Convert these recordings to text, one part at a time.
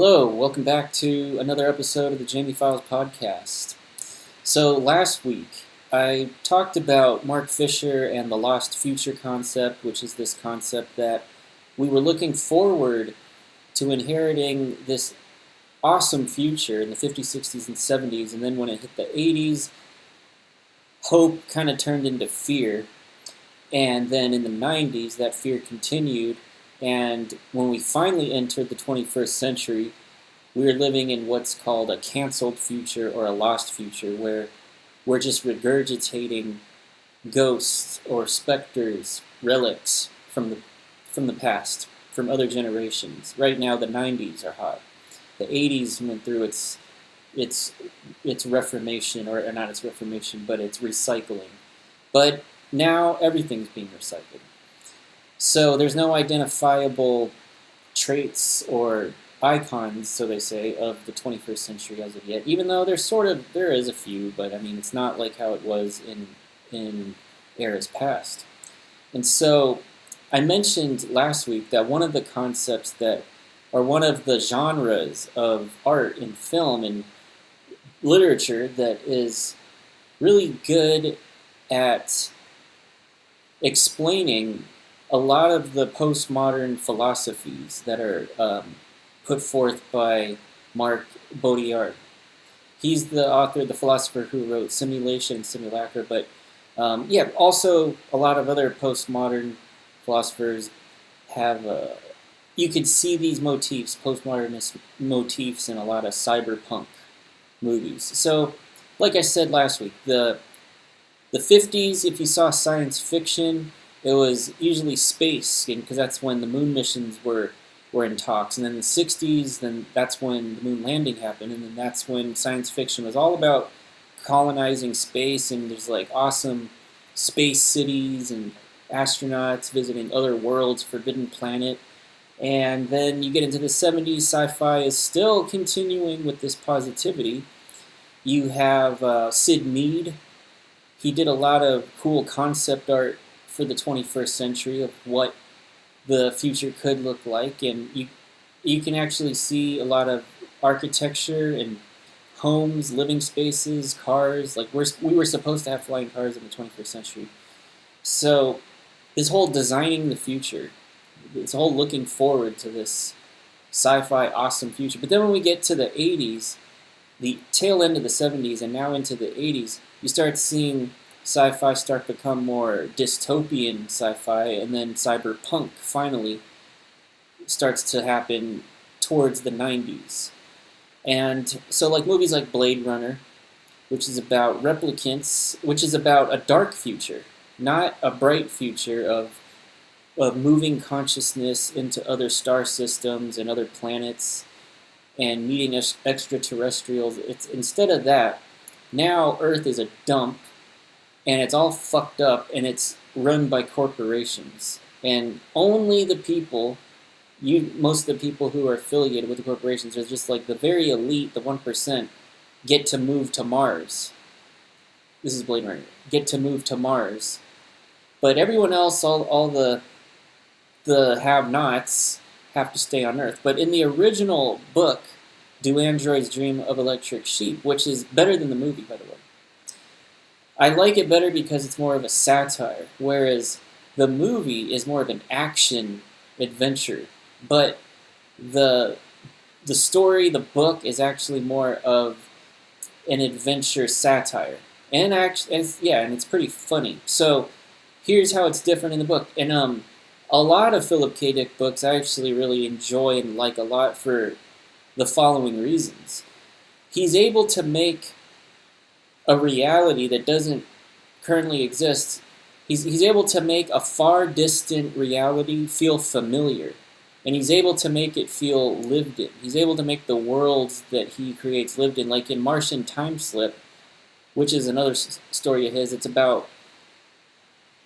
Hello, welcome back to another episode of the Jamie Files podcast. So last week, I talked about Mark Fisher and the lost future concept, which is this concept that we were looking forward to inheriting this awesome future in the 50s, 60s, and 70s, and then when it hit the 80s, hope kind of turned into fear, and then in the 90s, that fear continued. And when we finally entered the 21st century, we are living in what's called a canceled future or a lost future, where we're just regurgitating ghosts or specters, relics from the past, from other generations. Right now, the 90s are hot. The 80s went through its reformation, or not its reformation, but its recycling. But now everything's being recycled. So there's no identifiable traits or icons, so they say, of the 21st century as of yet. Even though there is a few, but I mean it's not like how it was in eras past. And so I mentioned last week that one of the concepts that, or one of the genres of art and film and literature that is really good at explaining a lot of the postmodern philosophies that are put forth by Marc Baudrillard. He's the author, the philosopher who wrote Simulation and Simulacra, but also a lot of other postmodern philosophers have, you could see these motifs, postmodernist motifs, in a lot of cyberpunk movies. So, like I said last week, the 50s, if you saw science fiction, it was usually space, because that's when the moon missions were in talks. And then the 60s, then that's when the moon landing happened, and then that's when science fiction was all about colonizing space, and there's like awesome space cities and astronauts visiting other worlds, forbidden planet. And then you get into the 70s, sci-fi is still continuing with this positivity. You have Sid Mead. He did a lot of cool concept art for the 21st century of what the future could look like, and you can actually see a lot of architecture and homes, living spaces, cars. Like we were supposed to have flying cars in the 21st century. So this whole designing the future, this whole looking forward to this sci-fi awesome future. But then when we get to the 80s, the tail end of the 70s and now into the 80s, you start seeing sci-fi start to become more dystopian sci-fi, and then cyberpunk finally starts to happen towards the 90s. And so like movies like Blade Runner, which is about replicants, which is about a dark future, not a bright future of moving consciousness into other star systems and other planets and meeting extraterrestrials. It's instead of that, now Earth is a dump, and it's all fucked up, and it's run by corporations. And only the people, most of the people who are affiliated with the corporations are just like the very elite, the 1%, get to move to Mars. This is Blade Runner. Get to move to Mars. But everyone else, all the have-nots, have to stay on Earth. But in the original book, Do Androids Dream of Electric Sheep, which is better than the movie, by the way, I like it better because it's more of a satire, whereas the movie is more of an action adventure. But the story, the book, is actually more of an adventure satire, and it's pretty funny. So here's how it's different in the book. And a lot of Philip K. Dick books I actually really enjoy and like a lot for the following reasons. He's able to make a reality that doesn't currently exist. He's able to make a far distant reality feel familiar, and he's able to make it feel lived in. He's able to make the worlds that he creates lived in, like in Martian Time Slip, which is another story of his. It's about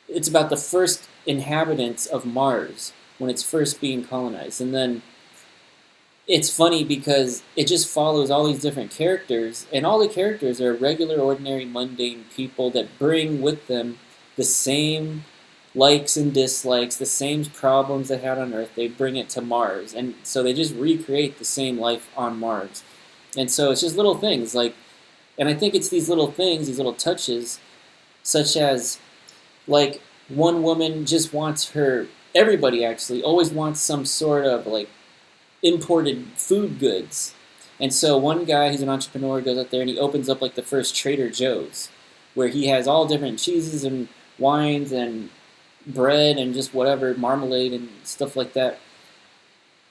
the first inhabitants of Mars when it's first being colonized, and then it's funny because it just follows all these different characters, and all the characters are regular, ordinary, mundane people that bring with them the same likes and dislikes, the same problems they had on Earth, they bring it to Mars. And so they just recreate the same life on Mars. And so it's just little things like, and I think it's these little things, these little touches, such as, like, one woman just wants everybody actually always wants some sort of, like, imported food goods. And so one guy, he's an entrepreneur, goes out there and he opens up, like, the first Trader Joe's, where he has all different cheeses and wines and bread and just whatever, marmalade and stuff like that.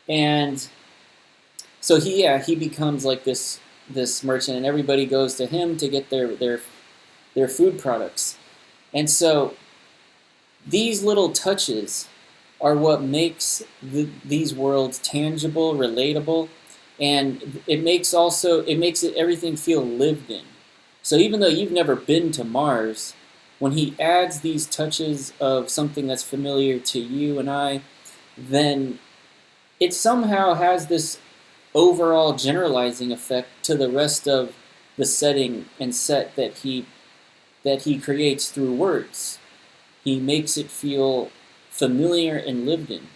And so he becomes like this merchant, and everybody goes to him to get their food products. And so these little touches are what makes these worlds tangible, relatable, and it makes everything feel lived in. So even though you've never been to Mars, when he adds these touches of something that's familiar to you and I, then it somehow has this overall generalizing effect to the rest of the setting and set that he creates through words. He makes it feel familiar and lived in.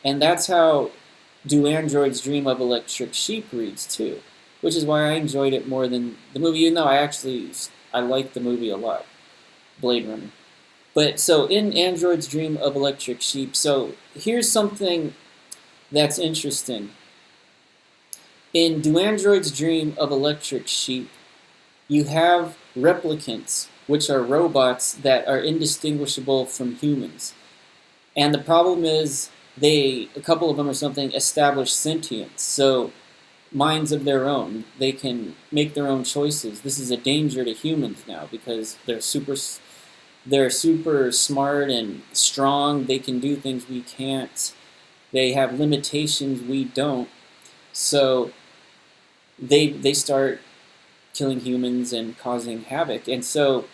And that's how Do Androids Dream of Electric Sheep reads too, which is why I enjoyed it more than the movie, even though I liked the movie a lot, Blade Runner. But so in Android's Dream of Electric Sheep, so here's something that's interesting. In Do Androids Dream of Electric Sheep, you have replicants, which are robots that are indistinguishable from humans. And the problem is a couple of them or something, establish sentience. So minds of their own. They can make their own choices. This is a danger to humans now because they're super smart and strong. They can do things we can't. They have limitations we don't. So they start killing humans and causing havoc. And so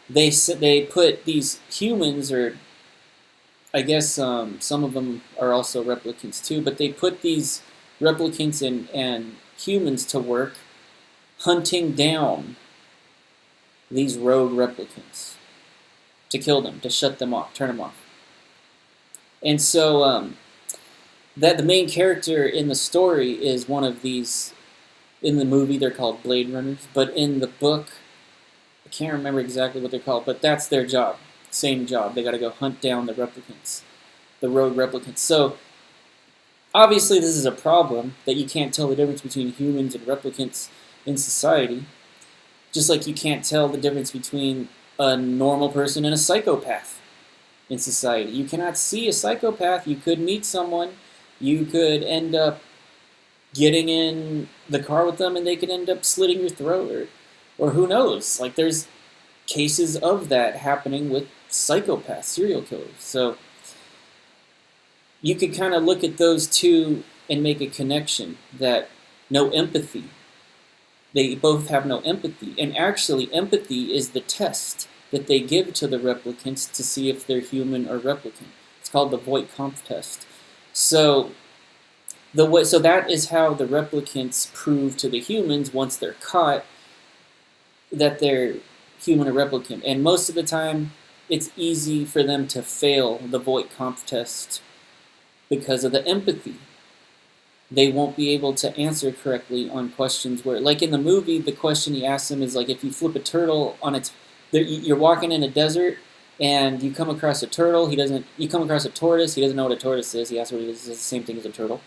they put these humans, or I guess some of them are also replicants too, but they put these replicants and humans to work hunting down these rogue replicants to kill them, to shut them off, turn them off. And so that the main character in the story is one of these. In the movie, they're called Blade Runners, but in the book, I can't remember exactly what they're called, but that's their job. Same job. They got to go hunt down the replicants, the rogue replicants. So obviously, this is a problem that you can't tell the difference between humans and replicants in society, just like you can't tell the difference between a normal person and a psychopath in society. You cannot see a psychopath. You could meet someone. You could end up getting in the car with them and they could end up slitting your throat, or who knows. Like, there's cases of that happening with psychopaths, serial killers. So you could kind of look at those two and make a connection that no empathy. They both have no empathy. And actually, empathy is the test that they give to the replicants to see if they're human or replicant. It's called the Voight-Kampff test. So that is how the replicants prove to the humans, once they're caught, that they're human or replicant. And most of the time, it's easy for them to fail the Voight-Kampff test because of the empathy. They won't be able to answer correctly on questions where, like in the movie, the question he asks them is like, if you flip a turtle on its, you're walking in a desert and you come across a turtle, you come across a tortoise, he doesn't know what a tortoise is, he asks what it is, it's the same thing as a turtle.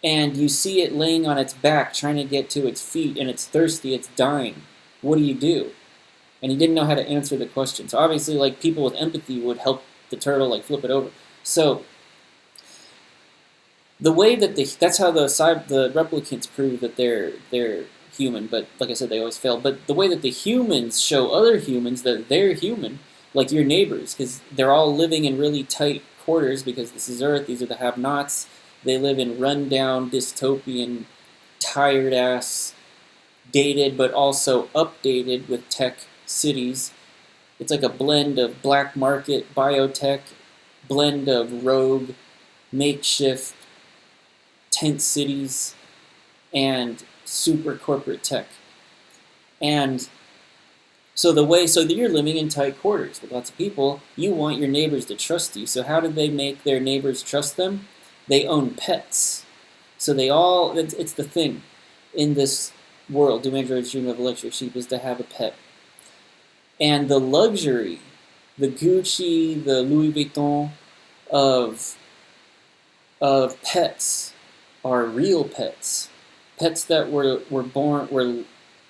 And you see it laying on its back, trying to get to its feet, and it's thirsty, it's dying. What do? And he didn't know how to answer the question. So obviously, like, people with empathy would help the turtle, like, flip it over. So the way that that's how the replicants prove that they're human, but like I said, they always fail. But the way that the humans show other humans that they're human, like your neighbors, because they're all living in really tight quarters because this is Earth, these are the have-nots. They live in rundown, dystopian, tired-ass, dated but also updated with tech cities. It's like a blend of black market biotech, blend of rogue, makeshift, tent cities, and super corporate tech. And So you're living in tight quarters with lots of people. You want your neighbors to trust you. So how do they make their neighbors trust them? They own pets. So it's the thing in this world. Do androids dream of electric sheep is to have a pet. And the luxury, the Gucci, the Louis Vuitton of pets are real pets. Pets that were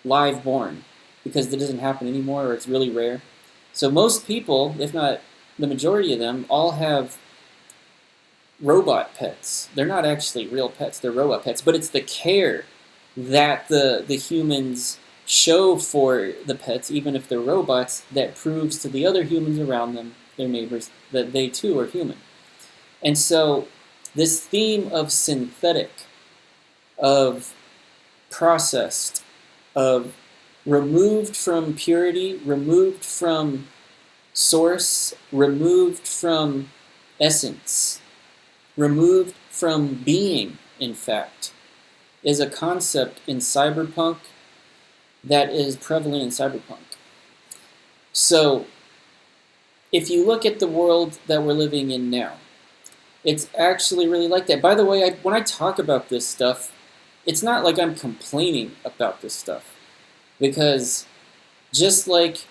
live born, because that doesn't happen anymore, or it's really rare. So most people, if not the majority of them, all have robot pets. They're not actually real pets, they're robot pets, but it's the care that the humans show for the pets, even if they're robots, that proves to the other humans around them, their neighbors, that they too are human. And so this theme of synthetic, of processed, of removed from purity, removed from source, removed from essence, removed from being, in fact, is a concept in cyberpunk that is prevalent in cyberpunk. So, if you look at the world that we're living in now, it's actually really like that. By the way, when I talk about this stuff, it's not like I'm complaining about this stuff, because just like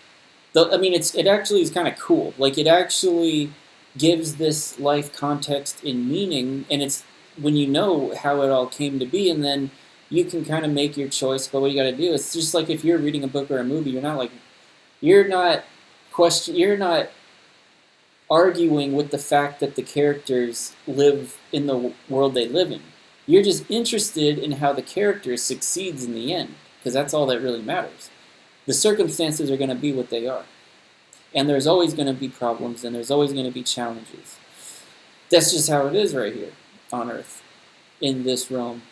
it actually is kind of cool. Like, it actually gives this life context and meaning, and it's when you know how it all came to be, and then you can kind of make your choice about what you got to do. It's just like if you're reading a book or a movie, you're not arguing with the fact that the characters live in the world they live in. You're just interested in how the character succeeds in the end, because that's all that really matters. The circumstances are going to be what they are. And there's always going to be problems, and there's always going to be challenges. That's just how it is right here on Earth, in this realm.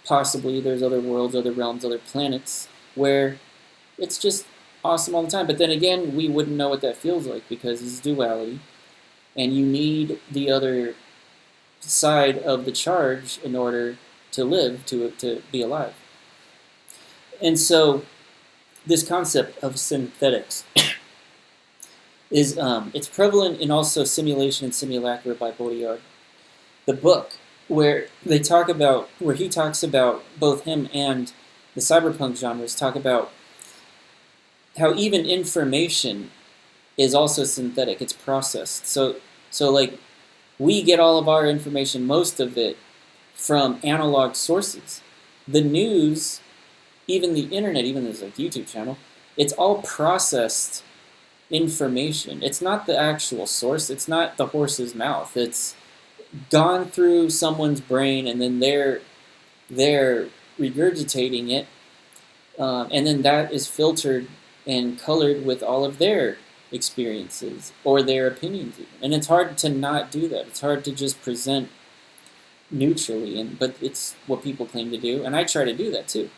Possibly there's other worlds, other realms, other planets, where it's just awesome all the time. But then again, we wouldn't know what that feels like, because it's duality, and you need the other side of the charge in order to live, to be alive. And so this concept of synthetics is it's prevalent in also Simulation and Simulacra by Baudrillard. The book where he talks about, both him and the cyberpunk genres talk about how even information is also synthetic. It's processed. So like, we get all of our information, most of it, from analog sources. The news, even the internet, even this like YouTube channel, it's all processed information. It's not the actual source. It's not the horse's mouth. It's gone through someone's brain, and then they're regurgitating it, and then that is filtered and colored with all of their experiences or their opinions even. And it's hard to not do that. It's hard to just present neutrally, but it's what people claim to do, and I try to do that too.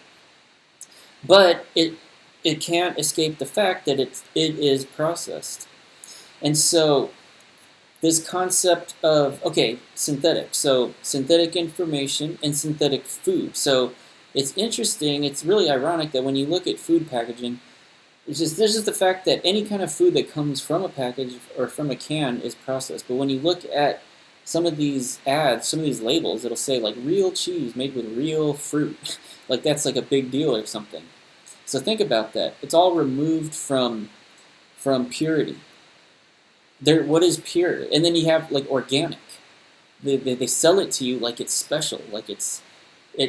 But it can't escape the fact that it is processed. And so this concept of, synthetic. So synthetic information and synthetic food. So it's interesting, it's really ironic that when you look at food packaging, there's just the fact that any kind of food that comes from a package or from a can is processed. But when you look at some of these ads, some of these labels, it'll say like real cheese made with real fruit. Like that's like a big deal or something. So think about that. It's all removed from purity. What is pure? And then you have like organic. They sell it to you like it's special, like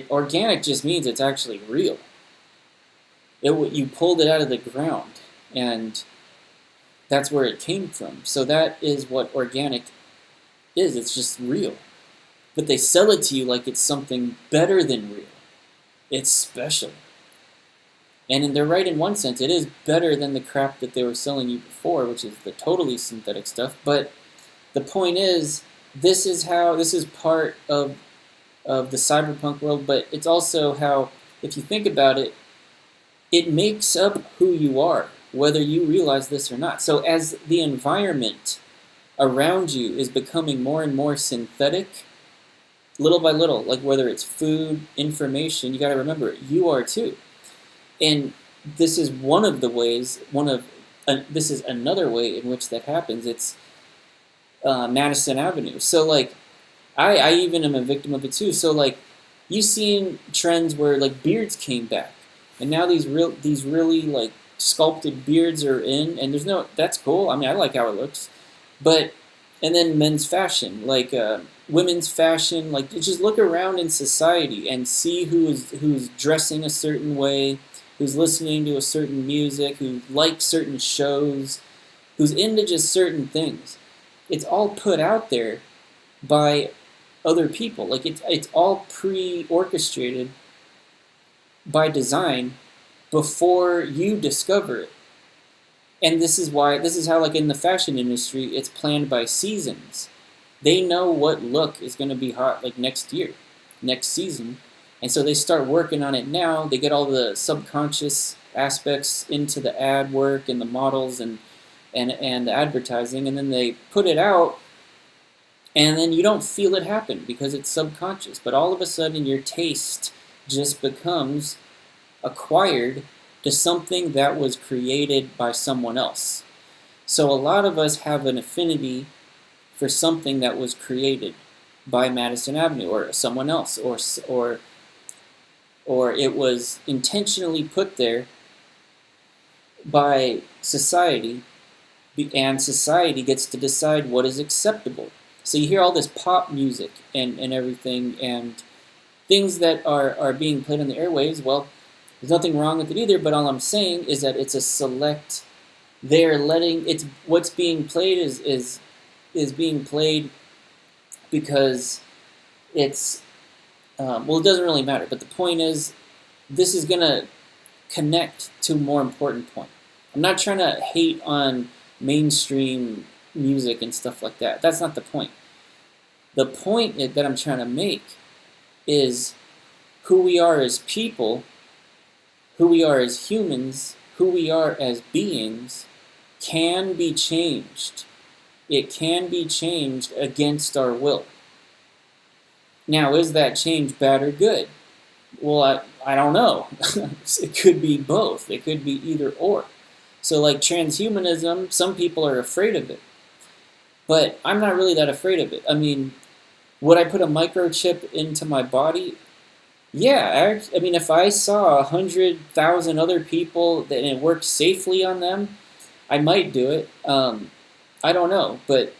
organic just means it's actually real. You pulled it out of the ground, and that's where it came from. So that is what organic is. It's just real. But they sell it to you like it's something better than real. It's special. And they're right in one sense. It is better than the crap that they were selling you before, which is the totally synthetic stuff. But the point is, this is part of the cyberpunk world, but it's also how, if you think about it, it makes up who you are, whether you realize this or not. So as the environment around you is becoming more and more synthetic, little by little, like whether it's food, information, you got to remember, you are too. And this is one of the ways. This is another way in which that happens. It's Madison Avenue. So like, I even am a victim of it too. So like, you seen trends where like beards came back, and now these really like sculpted beards are in, and that's cool. I mean, I like how it looks, but and then men's fashion, like women's fashion, like just look around in society and see who's dressing a certain way, who's listening to a certain music, who likes certain shows, who's into just certain things. It's all put out there by other people. Like it's all pre-orchestrated by design before you discover it. And this is how like in the fashion industry, it's planned by seasons. They know what look is going to be hot like next year, next season. And so they start working on it now. They get all the subconscious aspects into the ad work and the models and the advertising, and then they put it out, and then you don't feel it happen because it's subconscious. But all of a sudden, your taste just becomes acquired to something that was created by someone else. So a lot of us have an affinity for something that was created by Madison Avenue or someone else, or it was intentionally put there by society, and society gets to decide what is acceptable. So you hear all this pop music and everything, and things that are being played on the airwaves. Well, there's nothing wrong with it either, but all I'm saying is that it's a select. They're letting it's what's being played is being played because it's well, it doesn't really matter. But the point is, this is gonna connect to a more important point. I'm not trying to hate on mainstream music and stuff like that. That's not the point. The point that I'm trying to make is who we are as people, who we are as humans, who we are as beings can be changed. It can be changed against our will. Now, is that change bad or good? Well, I don't know. It could be both. It could be either or. So like transhumanism, some people are afraid of it. But I'm not really that afraid of it. I mean, would I put a microchip into my body? Yeah, I mean, if I saw 100,000 other people and it worked safely on them, I might do it. I don't know, but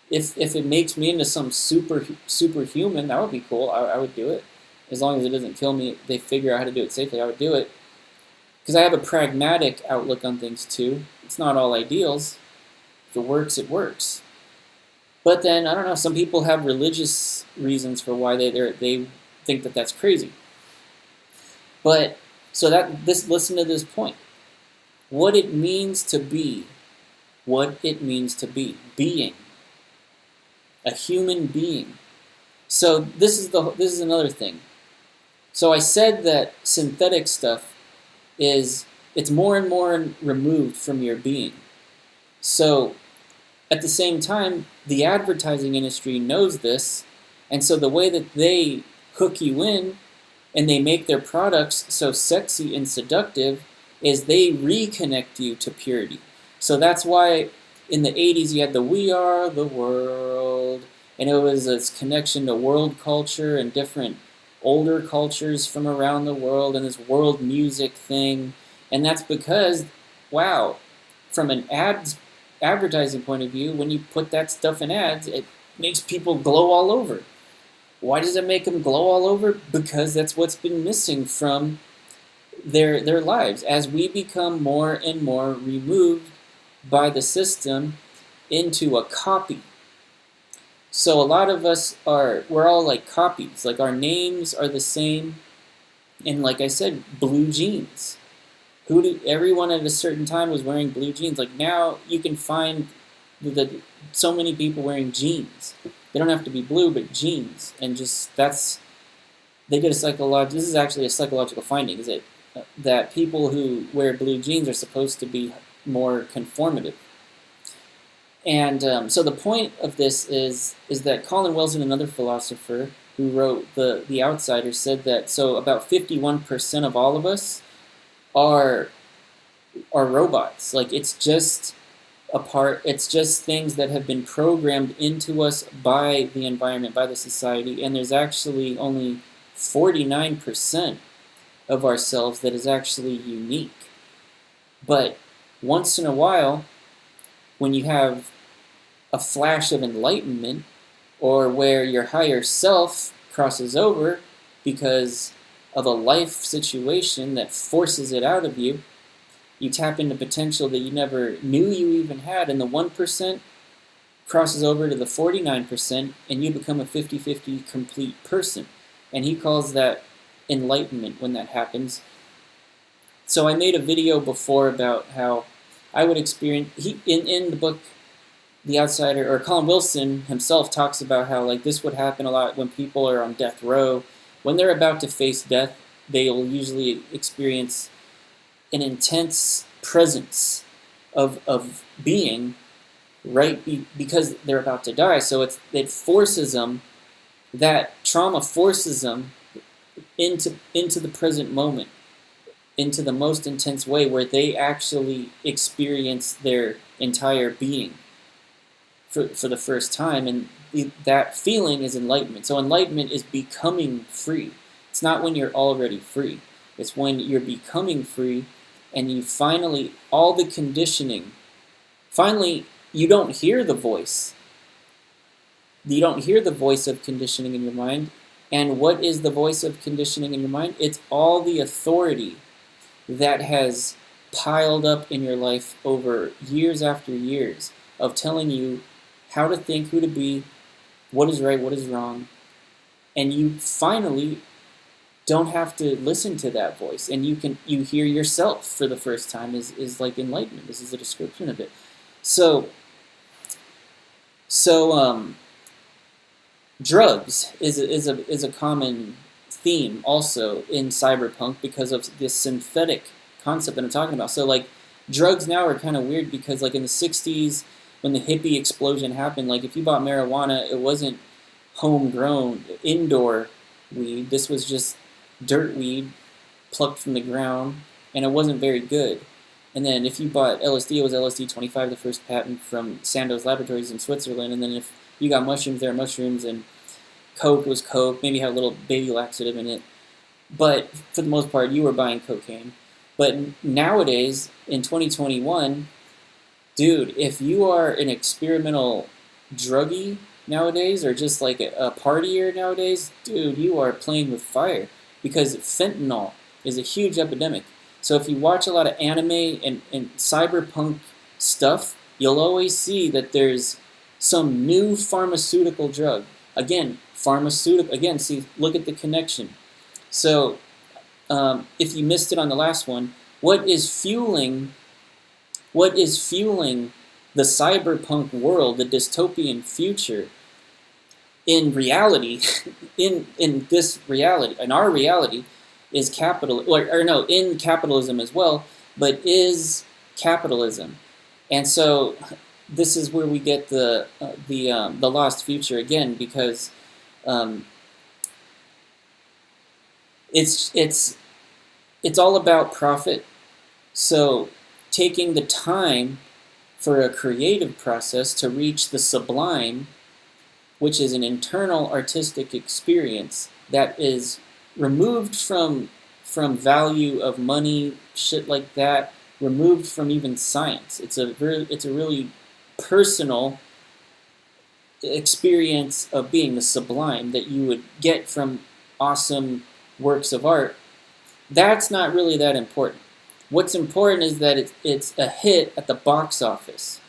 if it makes me into some superhuman, that would be cool. I would do it. As long as it doesn't kill me, they figure out how to do it safely, I would do it. Because I have a pragmatic outlook on things too. It's not all ideals. If it works, it works. But then, I don't know, some people have religious reasons for why they think that that's crazy. But, so listen to this point. What it means to be, being. A human being. So this is another thing. So I said that synthetic stuff it's more and more removed from your being. So at the same time, the advertising industry knows this, and so the way that they hook you in and they make their products so sexy and seductive is they reconnect you to purity. So that's why in the 80s you had the We Are the World, and it was this connection to world culture and different older cultures from around the world and this world music thing. And that's because, wow, from an advertising point of view, when you put that stuff in ads, it makes people glow all over. Why does it make them glow all over? Because that's what's been missing from their lives. As we become more and more removed by the system into a copy. So a lot of us we're all like copies. Like our names are the same. And like I said, blue jeans. Everyone at a certain time was wearing blue jeans. Like now you can find so many people wearing jeans. They don't have to be blue, but jeans. And just this is actually a psychological finding, is that people who wear blue jeans are supposed to be more conformative. And so the point of this is that Colin Wilson, another philosopher who wrote The Outsider, said that about 51% of all of us are robots. Like, it's just it's just things that have been programmed into us by the environment, by the society, and there's actually only 49% of ourselves that is actually unique. But once in a while, when you have a flash of enlightenment, or where your higher self crosses over because of a life situation that forces it out of you, you tap into potential that you never knew you even had, and the 1% crosses over to the 49%, and you become a 50-50 complete person. And he calls that enlightenment when that happens. So I made a video before about how I would experience, in the book The Outsider, or Colin Wilson himself talks about how, like, this would happen a lot when people are on death row. When they're about to face death, they'll usually experience an intense presence of being, right, because they're about to die. So it forces them, that trauma forces them into the present moment, into the most intense way, where they actually experience their entire being for the first time, and that feeling is enlightenment. So enlightenment is becoming free. It's not when you're already free. It's when you're becoming free, and you finally, all the conditioning, finally, you don't hear the voice. You don't hear the voice of conditioning in your mind. And what is the voice of conditioning in your mind? It's all the authority that has piled up in your life over years after years of telling you how to think, who to be, what is right, what is wrong. And you finally don't have to listen to that voice, and you hear yourself for the first time. Is like enlightenment. This is a description of it. So drugs is a common theme also in cyberpunk because of this synthetic concept that I'm talking about. So, like, drugs now are kind of weird because, like, in the 60s, when the hippie explosion happened, like, if you bought marijuana, it wasn't homegrown, indoor weed. This was just dirt weed plucked from the ground, and it wasn't very good. And then if you bought LSD, it was LSD-25, the first patent from Sandoz Laboratories in Switzerland. And then if you got mushrooms, there are mushrooms, and Coke was Coke, maybe had a little baby laxative in it. But for the most part, you were buying cocaine. But nowadays, in 2021, dude, if you are an experimental druggie nowadays, or just like a partier nowadays, dude, you are playing with fire. Because fentanyl is a huge epidemic. So if you watch a lot of anime and cyberpunk stuff, you'll always see that there's some new pharmaceutical drug. Again, see, look at the connection. So if you missed it on the last one, what is fueling the cyberpunk world, the dystopian future, in reality, in this reality, in our reality, is in capitalism as well, but is capitalism. And so this is where we get the lost future again, because it's all about profit. So taking the time for a creative process to reach the sublime, which is an internal artistic experience that is removed from value of money, shit like that, removed from even science. It's a really personal experience of being the sublime that you would get from awesome works of art. That's not really that important. What's important is that it's a hit at the box office.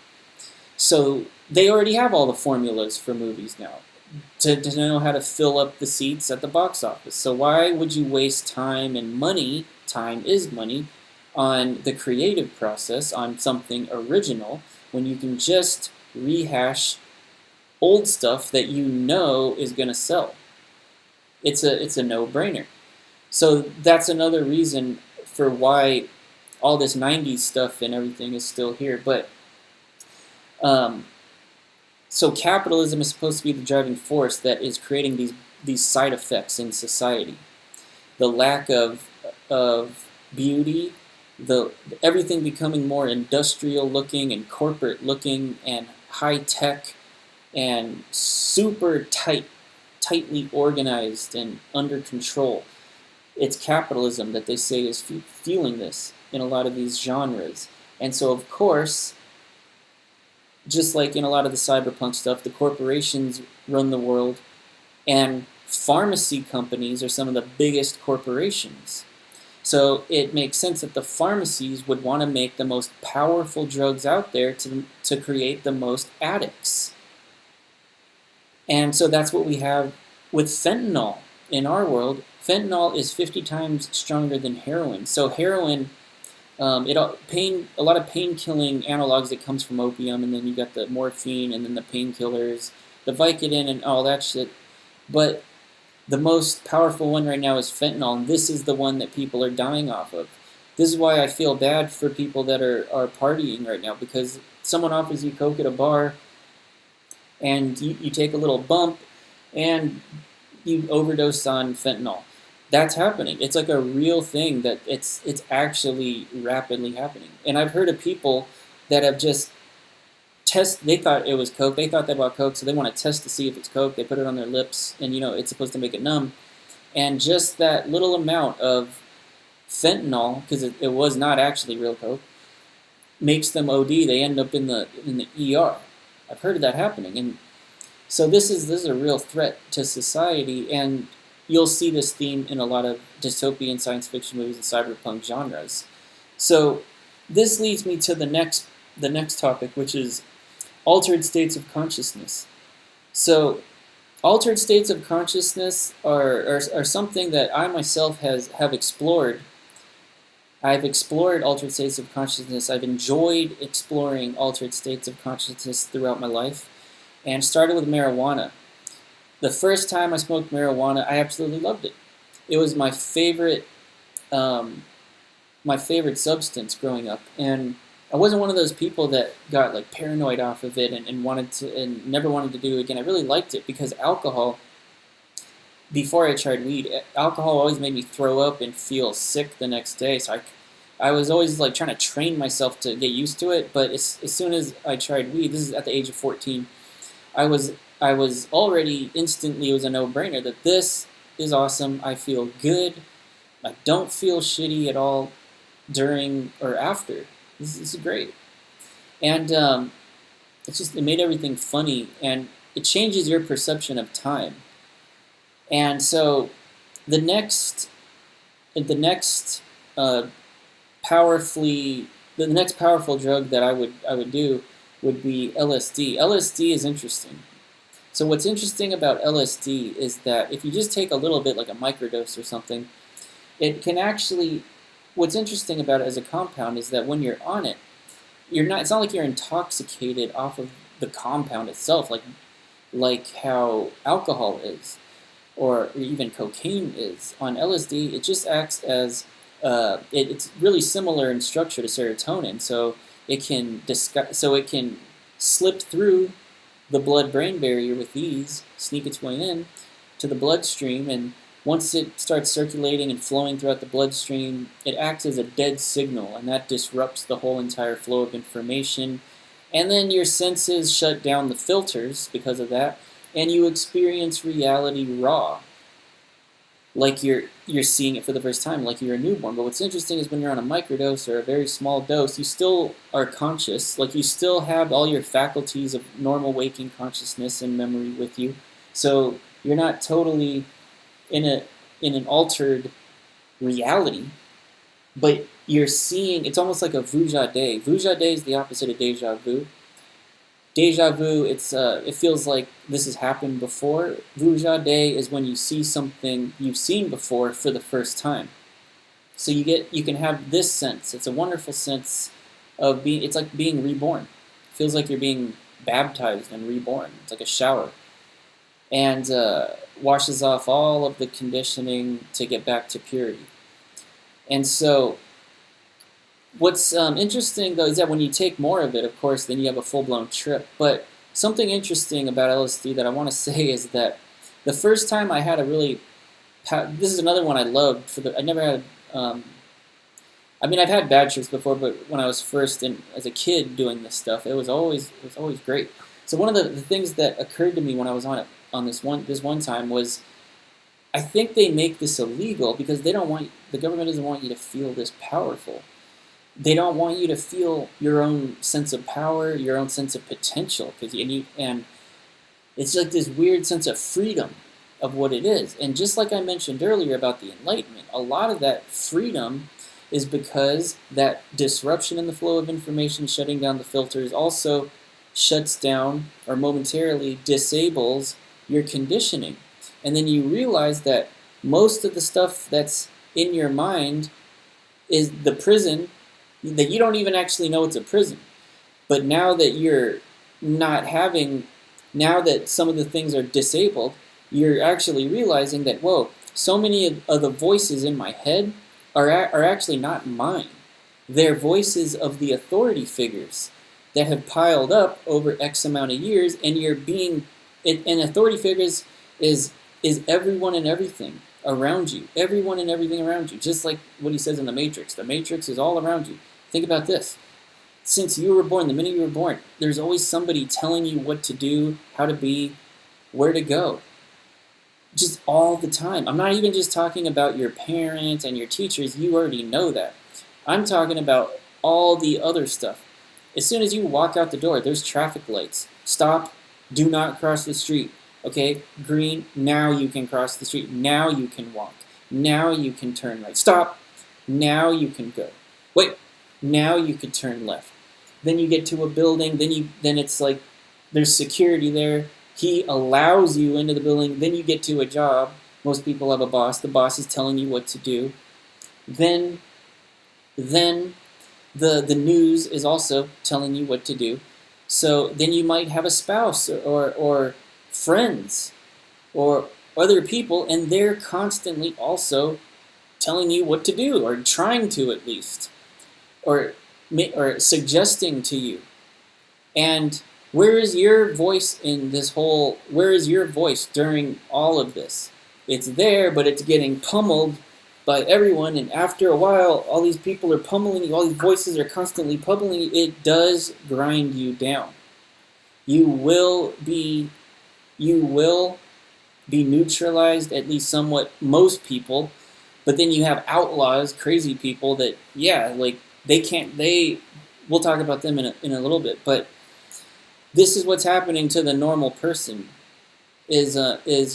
So they already have all the formulas for movies now to know how to fill up the seats at the box office. So why would you waste time and money, time is money, on the creative process, on something original, when you can just rehash old stuff that you know is going to sell? It's a no-brainer. So that's another reason for why all this 90s stuff and everything is still here. But so capitalism is supposed to be the driving force that is creating these side effects in society. The lack of beauty, the everything becoming more industrial looking and corporate looking and high tech and super tightly organized and under control. It's capitalism that they say is fueling this in a lot of these genres. And so, of course, just like in a lot of the cyberpunk stuff, the corporations run the world, and pharmacy companies are some of the biggest corporations. So it makes sense that the pharmacies would want to make the most powerful drugs out there to create the most addicts. And so that's what we have with fentanyl in our world. Fentanyl is 50 times stronger than heroin. So heroin, a lot of pain-killing analogs that comes from opium, and then you got the morphine, and then the painkillers, the Vicodin, and all that shit. But the most powerful one right now is fentanyl, and this is the one that people are dying off of. This is why I feel bad for people that are partying right now, because someone offers you coke at a bar, and you take a little bump, and you overdose on fentanyl. That's happening. It's like a real thing that it's actually rapidly happening. And I've heard of people that have just they thought it was coke. They thought they bought coke, so they want to test to see if it's coke. They put it on their lips, and it's supposed to make it numb. And just that little amount of fentanyl, because it was not actually real coke, makes them OD. They end up in the ER. I've heard of that happening, and so this is a real threat to society. And you'll see this theme in a lot of dystopian science fiction movies and cyberpunk genres. So this leads me to the next topic, which is altered states of consciousness. So altered states of consciousness are something that I myself have explored. I've explored altered states of consciousness. I've enjoyed exploring altered states of consciousness throughout my life, and started with marijuana. The first time I smoked marijuana, I absolutely loved it. It was my favorite substance growing up, and I wasn't one of those people that got like paranoid off of it and never wanted to do it again. I really liked it because alcohol, before I tried weed, alcohol always made me throw up and feel sick the next day. So I was always like trying to train myself to get used to it. But as soon as I tried weed, this is at the age of 14, I was already instantly, it was a no-brainer that this is awesome. I feel good. I don't feel shitty at all during or after. This is great. And it made everything funny, and it changes your perception of time. And so the next powerful drug that I would do would be LSD. LSD is interesting. So what's interesting about LSD is that if you just take a little bit, like a microdose or something, it can actually, what's interesting about it as a compound is that when you're on it, it's not like you're intoxicated off of the compound itself, like how alcohol is, or even cocaine is. On LSD, it just acts as, it's really similar in structure to serotonin, so it can slip through the blood-brain barrier with ease, sneak its way in to the bloodstream, and once it starts circulating and flowing throughout the bloodstream, it acts as a dead signal, and that disrupts the whole entire flow of information. And then your senses shut down the filters because of that, and you experience reality raw, like you're seeing it for the first time, like you're a newborn. But what's interesting is when you're on a microdose or a very small dose, you still are conscious, like you still have all your faculties of normal waking consciousness and memory with you. So you're not totally in an altered reality, but you're seeing, it's almost like a vujade. Vujade is the opposite of deja vu. Deja vu, it feels like this has happened before. Vujade is when you see something you've seen before for the first time. So you can have this sense. It's a wonderful sense of it's like being reborn. It feels like you're being baptized and reborn. It's like a shower. And washes off all of the conditioning to get back to purity. And so what's interesting, though, is that when you take more of it, of course, then you have a full-blown trip. But something interesting about LSD that I want to say is that the first time I had this is another one I loved. I I mean, I've had bad trips before, but when I was first in as a kid doing this stuff, it was always great. So one of the things that occurred to me when I was on it on this one time was I think they make this illegal because the government doesn't want you to feel this powerful. They don't want you to feel your own sense of power, your own sense of potential, and it's like this weird sense of freedom of what it is. And just like I mentioned earlier about the Enlightenment, a lot of that freedom is because that disruption in the flow of information, shutting down the filters, also shuts down or momentarily disables your conditioning. And then you realize that most of the stuff that's in your mind is the prison, that you don't even actually know it's a prison. But now that you're not having, now that some of the things are disabled, you're actually realizing that, whoa, so many of the voices in my head are actually not mine. They're voices of the authority figures that have piled up over X amount of years, and and authority figures is everyone and everything around you. Everyone and everything around you. Just like what he says in The Matrix. The Matrix is all around you. Think about this. Since you were born, the minute you were born, there's always somebody telling you what to do, how to be, where to go. Just all the time. I'm not even just talking about your parents and your teachers. You already know that. I'm talking about all the other stuff. As soon as you walk out the door, there's traffic lights. Stop. Do not cross the street. Okay? Green. Now you can cross the street. Now you can walk. Now you can turn right. Stop. Now you can go. Wait. Now you could turn left. Then you get to a building. Then it's like there's security there. He allows you into the building. Then you get to a job. Most people have a boss. The boss is telling you what to do. Then the news is also telling you what to do. So then you might have a spouse or friends or other people, and they're constantly also telling you what to do, or trying to at least, or suggesting to you. And where is your voice in this whole? Where is your voice during all of this? It's there, but it's getting pummeled by everyone, and after a while, all these people are pummeling you, all these voices are constantly pummeling you. It does grind you down. You will be neutralized, at least somewhat, most people, but then you have outlaws, crazy people that, we'll talk about them in a little bit, but this is what's happening to the normal person, is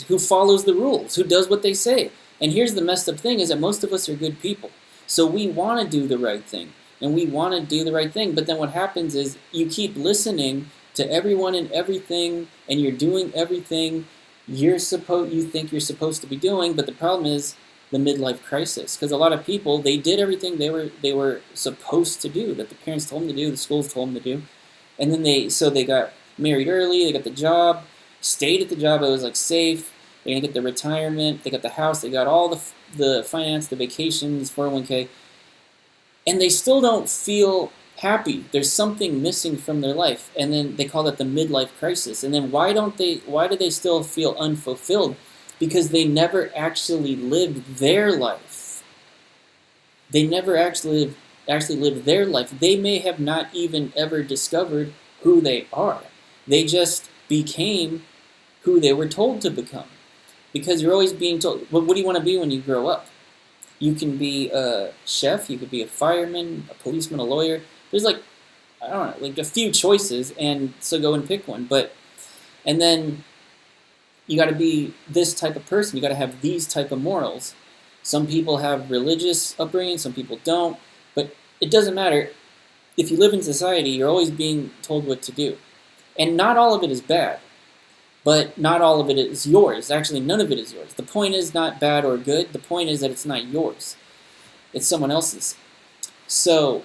who follows the rules, who does what they say. And here's the messed up thing, is that most of us are good people. So we want to do the right thing. And we want to do the right thing. But then what happens is you keep listening to everyone and everything, and you're doing everything you think you're supposed to be doing. But the problem is the midlife crisis. Because a lot of people, they did everything they were supposed to do, that the parents told them to do, the schools told them to do. And then they got married early, they got the job, stayed at the job, it was like safe. They're going to get the retirement, they got the house, they got all the finance, the vacations, 401k, and they still don't feel happy. There's something missing from their life, and then they call that the midlife crisis. And then why do they still feel unfulfilled? Because they never actually lived their life. They never actually lived their life. They may have not even ever discovered who they are. They just became who they were told to become. Because you're always being told, what do you want to be when you grow up? You can be a chef, you could be a fireman, a policeman, a lawyer. There's a few choices, and so go and pick one. And then you got to be this type of person. You got to have these type of morals. Some people have religious upbringing, some people don't. But it doesn't matter. If you live in society, you're always being told what to do. And not all of it is bad. But not all of it is yours. Actually, none of it is yours. The point is not bad or good. The point is that it's not yours. It's someone else's. So,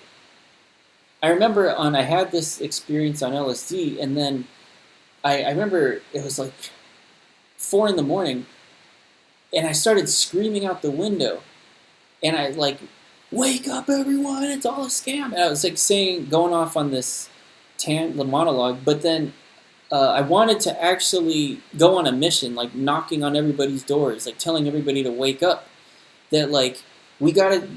I remember I had this experience on LSD, and then I remember it was like 4 in the morning, and I started screaming out the window, and I wake up everyone, it's all a scam. And I was going off on this the monologue, but then I wanted to actually go on a mission, knocking on everybody's doors, telling everybody to wake up. That we gotta